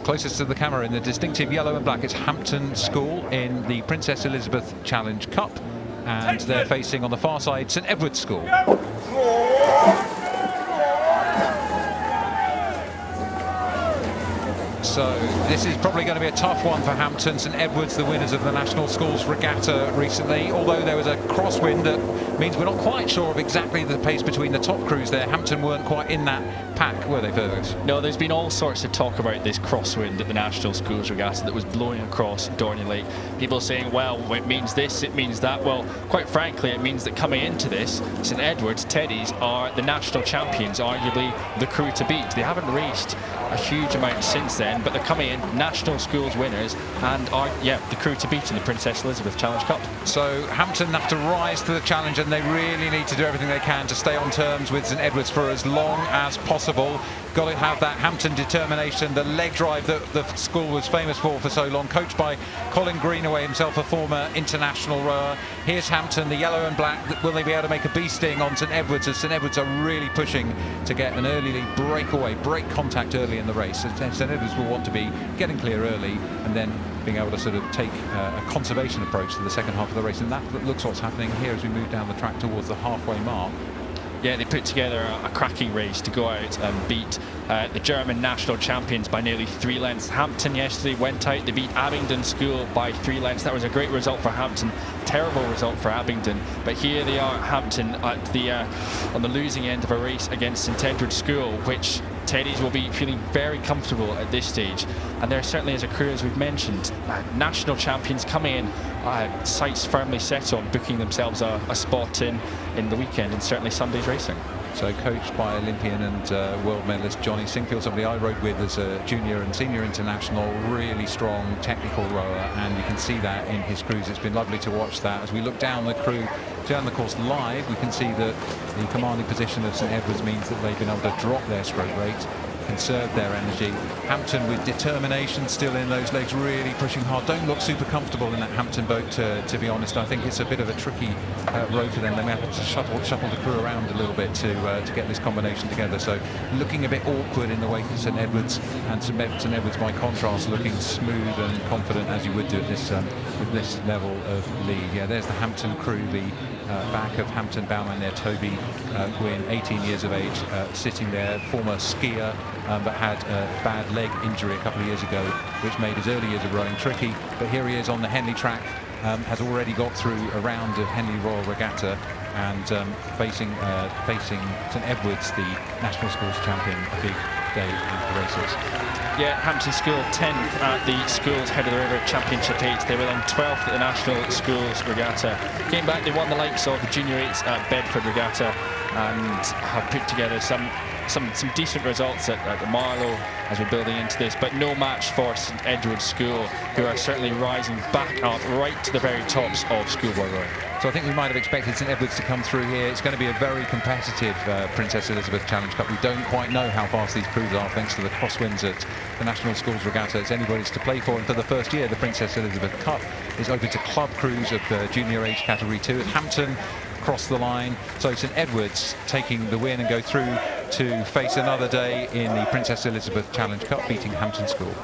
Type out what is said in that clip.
Closest to the camera in the distinctive yellow and black, it's Hampton School in the Princess Elizabeth Challenge Cup, and they're facing on the far side St Edward's School. So this is probably going to be a tough one for Hampton. St Edward's, the winners of the National Schools Regatta recently, although there was a crosswind that means we're not quite sure of exactly the pace between the top crews there. Hampton weren't quite in that pack, were they, Fergus? No, there's been all sorts of talk about this crosswind at the National Schools Regatta that was blowing across Dorney Lake. People saying, well, it means this, it means that. Well, quite frankly, it means that coming into this, St Edward's Teddies are the national champions, arguably the crew to beat. They haven't raced a huge amount since then, but they're coming in National Schools winners and are, the crew to beat in the Princess Elizabeth Challenge Cup. So Hampton have to rise to the challenge, and they really need to do everything they can to stay on terms with St Edward's for as long as possible. Got to have that Hampton determination, the leg drive that the school was famous for so long, coached by Colin Greenaway, himself a former international rower. Here's Hampton, the yellow and black. Will they be able to make a bee sting on St Edward's, as St Edward's are really pushing to get an early break contact early in the race. St Edward's will want to be getting clear early and then being able to sort of take a conservation approach to the second half of the race, and that looks what's happening here as we move down the track towards the halfway mark. Yeah, they put together a cracking race to go out and beat the German national champions by nearly 3 lengths. Hampton yesterday went out, they beat Abingdon School by 3 lengths. That was a great result for Hampton, terrible result for Abingdon. But here they are, Hampton, at the on the losing end of a race against St Edward's School, which Teddies will be feeling very comfortable at this stage. And they're certainly, as a crew, as we've mentioned, national champions coming in, sights firmly set on booking themselves a spot in the weekend and certainly Sunday's racing. So coached by Olympian and world medalist Johnny Singfield, somebody I rode with as a junior and senior international, really strong technical rower, and you can see that in his crews. It's been lovely to watch that. As we look down the course live, we can see that the commanding position of St Edward's means that they've been able to drop their stroke rate, conserve their energy. Hampton with determination still in those legs, really pushing hard. Don't look super comfortable in that Hampton boat, to be honest. I think it's a bit of a tricky row for them. They may have to shuffle the crew around a little bit to get this combination together. So looking a bit awkward in the wake of St Edward's, and St Edward's by contrast looking smooth and confident as you would do at this with this level of lead. Yeah, there's the Hampton crew, the back of Hampton bowman there, Toby Gwynn, 18 years of age, sitting there, former skier, but had a bad leg injury a couple of years ago, which made his early years of rowing tricky. But here he is on the Henley track, has already got through a round of Henley Royal Regatta, and facing St Edward's, the National Schools champion. A big day of the races. Yeah, Hampton School 10th at the Schools Head of the River Championship 8. They were then 12th at the National Schools Regatta. Came back, they won the likes of the Junior 8s at Bedford Regatta, and have put together some decent results at the Marlow as we're building into this, but no match for St Edward's School, who are certainly rising back up right to the very tops of schoolboy rowing. So I think we might have expected St Edward's to come through here. It's going to be a very competitive Princess Elizabeth Challenge Cup. We don't quite know how fast these crews are thanks to the crosswinds at the National Schools Regatta. It's anybody's to play for, and for the first year the Princess Elizabeth Cup is open to club crews of the junior age category 2. Hampton cross the line, so St Edward's taking the win and go through to face another day in the Princess Elizabeth Challenge Cup, beating Hampton School.